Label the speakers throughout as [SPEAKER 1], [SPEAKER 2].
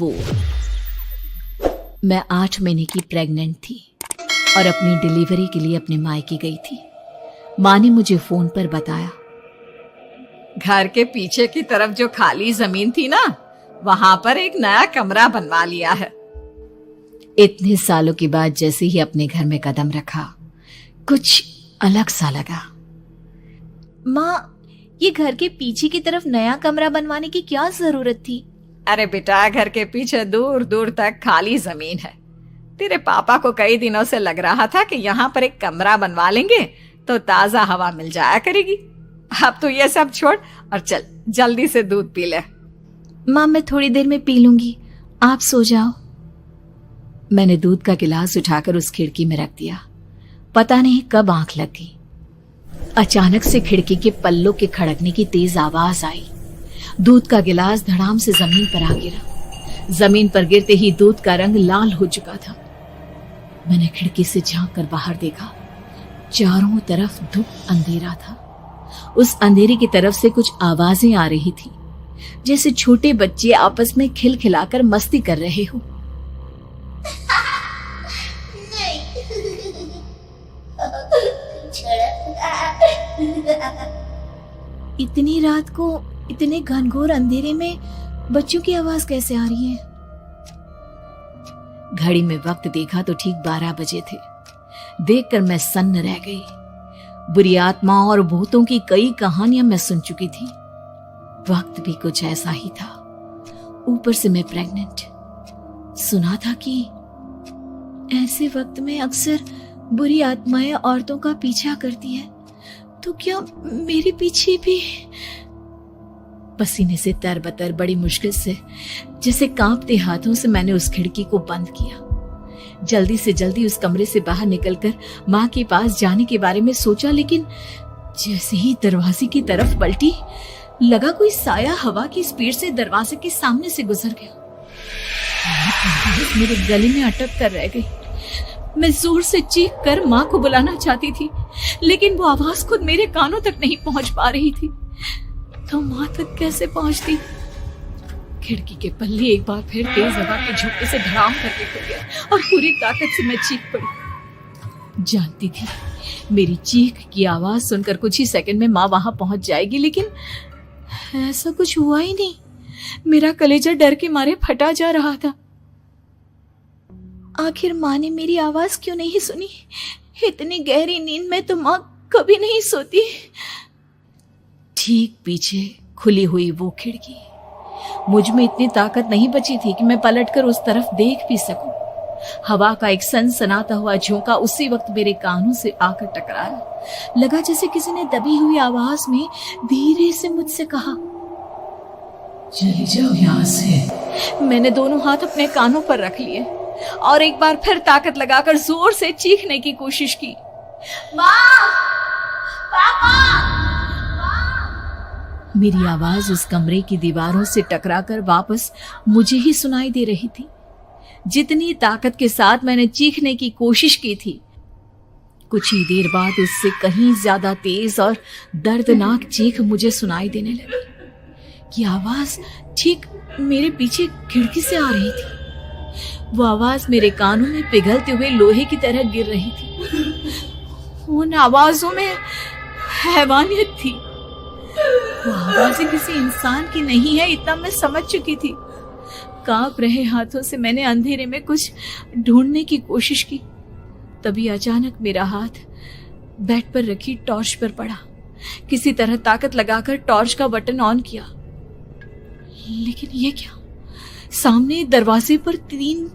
[SPEAKER 1] Bore. मैं 8 महीने की प्रेग्नेंट थी और अपनी डिलीवरी के लिए अपने मायके गई थी। माँ ने मुझे फोन पर बताया,
[SPEAKER 2] घर के पीछे की तरफ जो खाली जमीन थी ना, वहां पर एक नया कमरा बनवा लिया है।
[SPEAKER 1] इतने सालों के बाद जैसे ही अपने घर में कदम रखा, कुछ अलग सा लगा।
[SPEAKER 3] माँ, ये घर के पीछे की तरफ नया कमरा बनवाने की क्या जरूरत थी?
[SPEAKER 2] अरे बेटा, घर के पीछे दूर दूर तक खाली जमीन है। तेरे पापा को कई दिनों से लग रहा था कि यहाँ पर एक कमरा बनवा लेंगे तो ताजा हवा मिल जाया करेगी। अब तो ये सब छोड़ और चल जल्दी से दूध पी ले।
[SPEAKER 3] माँ, मैं थोड़ी देर में पी लूंगी, आप सो जाओ।
[SPEAKER 1] मैंने दूध का गिलास उठाकर उस खिड़की में रख दिया। पता नहीं कब आंख लग गई। अचानक से खिड़की के पल्लों के खड़कने की तेज आवाज आई। दूध का गिलास धड़ाम से जमीन पर आ गिरा। जमीन पर गिरते ही दूध का रंग लाल हो चुका था। मैंने खिड़की से झांक कर बाहर देखा। चारों तरफ धूप अंधेरा था। उस अंधेरे की तरफ से कुछ आवाजें आ रही थी, जैसे छोटे बच्चे आपस में खिलखिलाकर मस्ती कर रहे हो।
[SPEAKER 3] इतनी रात को इतने घनघोर अंधेरे में बच्चों की आवाज कैसे आ रही है?
[SPEAKER 1] घड़ी में वक्त देखा तो ठीक 12 बजे थे। देखकर मैं सन्न रह गई। बुरी आत्माओं और भूतों की कई कहानियां मैं सुन चुकी थी। वक्त भी कुछ ऐसा ही था। ऊपर से मैं प्रेग्नेंट। सुना था कि
[SPEAKER 3] ऐसे वक्त में अक्सर बुरी आत्माएं औरतों का पीछा करती है, तो क्या मेरे पीछे भी?
[SPEAKER 1] पसीने से तरबतर बड़ी मुश्किल से, जैसे कांपते हाथों से मैंने उस खिड़की को बंद किया। जल्दी से जल्दी उस कमरे से बाहर निकलकर माँ के पास जाने के बारे में सोचा, लेकिन जैसे ही दरवाजे की तरफ पलटी, लगा कोई साया हवा की स्पीड से दरवाजे के सामने से गुजर गया। मेरे गले में अटक कर रह गई। मैं जोर से चीख कर माँ को बुलाना चाहती थी, लेकिन वो आवाज खुद मेरे कानों तक नहीं पहुंच पा रही थी। तो माँ तक कैसे पहुंचती? खिड़की के पल्ले एक बार फिर तेज हवा के झोंके से धड़ाम करके खुल गया और पूरी ताकत से मैं चीख पड़ी। जानती थी मेरी चीख की आवाज सुनकर कुछ ही सेकंड में माँ वहां पहुंच जाएगी, लेकिन ऐसा कुछ हुआ ही नहीं। मेरा कलेजा डर के मारे फटा जा रहा था।
[SPEAKER 3] आखिर माँ ने मेरी आवाज क्यों नहीं सुनी? इतनी गहरी नींद में तो माँ कभी नहीं सोती।
[SPEAKER 1] ठीक पीछे खुली हुई वो खिड़की। मुझ में इतनी ताकत नहीं बची थी कि मैं पलटकर उस तरफ देख भी सकूं। हवा का एक सनसनाता हुआ झोंका उसी वक्त मेरे कानों से आकर टकराया। लगा जैसे किसी ने दबी हुई आवाज में धीरे से मुझसे कहा, चली जाओ यहां से। मैंने दोनों हाथ अपने कानों पर रख लिए और एक बार फिर ताकत लगाकर जोर से चीखने की कोशिश की।
[SPEAKER 3] माँ! पापा!
[SPEAKER 1] मेरी आवाज उस कमरे की दीवारों से टकराकर वापस मुझे ही सुनाई दे रही थी। जितनी ताकत के साथ मैंने चीखने की कोशिश की थी, कुछ ही देर बाद उससे कहीं ज्यादा तेज और दर्दनाक चीख मुझे सुनाई देने लगी। कि आवाज ठीक मेरे पीछे खिड़की से आ रही थी। वो आवाज मेरे कानों में पिघलते हुए लोहे की तरह गिर रही थी। उन आवाजों में हैवानियत थी। वो आवाजें किसी इंसान की नहीं है, इतना मैं समझ चुकी थी। कांप रहे हाथों से मैंने अंधेरे में कुछ ढूंढने की कोशिश की। तभी अचानक मेरा हाथ बेड पर रखी टॉर्च पर पड़ा। किसी तरह ताकत लगाकर टॉर्च का बटन ऑन किया, लेकिन ये क्या? सामने दरवाजे पर 3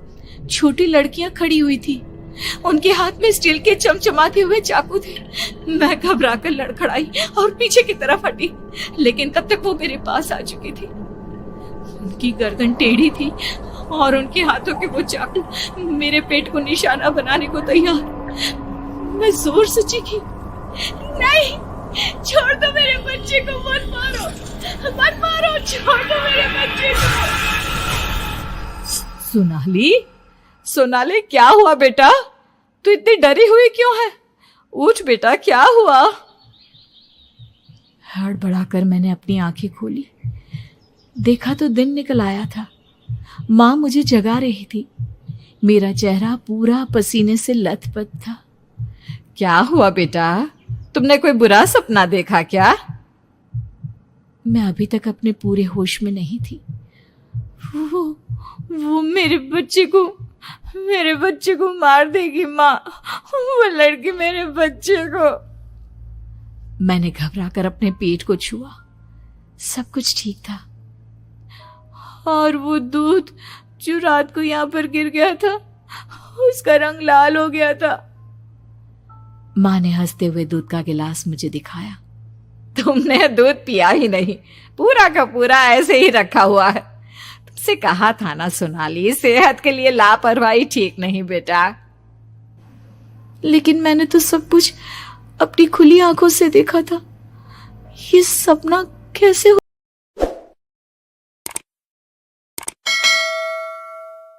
[SPEAKER 1] छोटी लड़कियां खड़ी हुई थी। उनके हाथ में स्टील के चमचमाते हुए चाकू थे। मैं घबराकर लड़खड़ाई और पीछे की तरफ हटी, लेकिन तब तक वो मेरे पास आ चुकी थी। उनकी गर्दन टेढ़ी थी और उनके हाथों के वो चाकू मेरे पेट को निशाना बनाने को तैयार। मैं जोर से चीखी, नहीं, छोड़ दो मेरे बच्चे को, मत मारो, मत मारो, छोड़ दो मेरे बच्चे को।
[SPEAKER 2] सोनाली, क्या हुआ बेटा? तू इतनी डरी हुई क्यों है? उठ बेटा, क्या हुआ?
[SPEAKER 1] हड़बड़ाकर मैंने अपनी आंखें खोली। देखा तो दिन निकल आया था। माँ मुझे जगा रही थी। मेरा चेहरा पूरा पसीने से लथपथ था।
[SPEAKER 2] क्या हुआ बेटा, तुमने कोई बुरा सपना देखा क्या?
[SPEAKER 1] मैं अभी तक अपने पूरे होश में नहीं थी।
[SPEAKER 3] वो मेरे बच्चे को मार देगी माँ। वो लड़की मेरे बच्चे को।
[SPEAKER 1] मैंने घबराकर अपने पेट को छुआ। सब कुछ ठीक था।
[SPEAKER 3] और वो दूध जो रात को यहाँ पर गिर गया था, उसका रंग लाल हो गया था।
[SPEAKER 1] माँ ने हंसते हुए दूध का गिलास मुझे दिखाया।
[SPEAKER 2] तुमने दूध पिया ही नहीं, पूरा का पूरा ऐसे ही रखा हुआ है। तुमसे कहा था ना सोनाली, सेहत के लिए लापरवाही ठीक नहीं बेटा।
[SPEAKER 3] लेकिन मैंने तो सब कुछ अपनी खुली आंखों से देखा था। ये सपना कैसे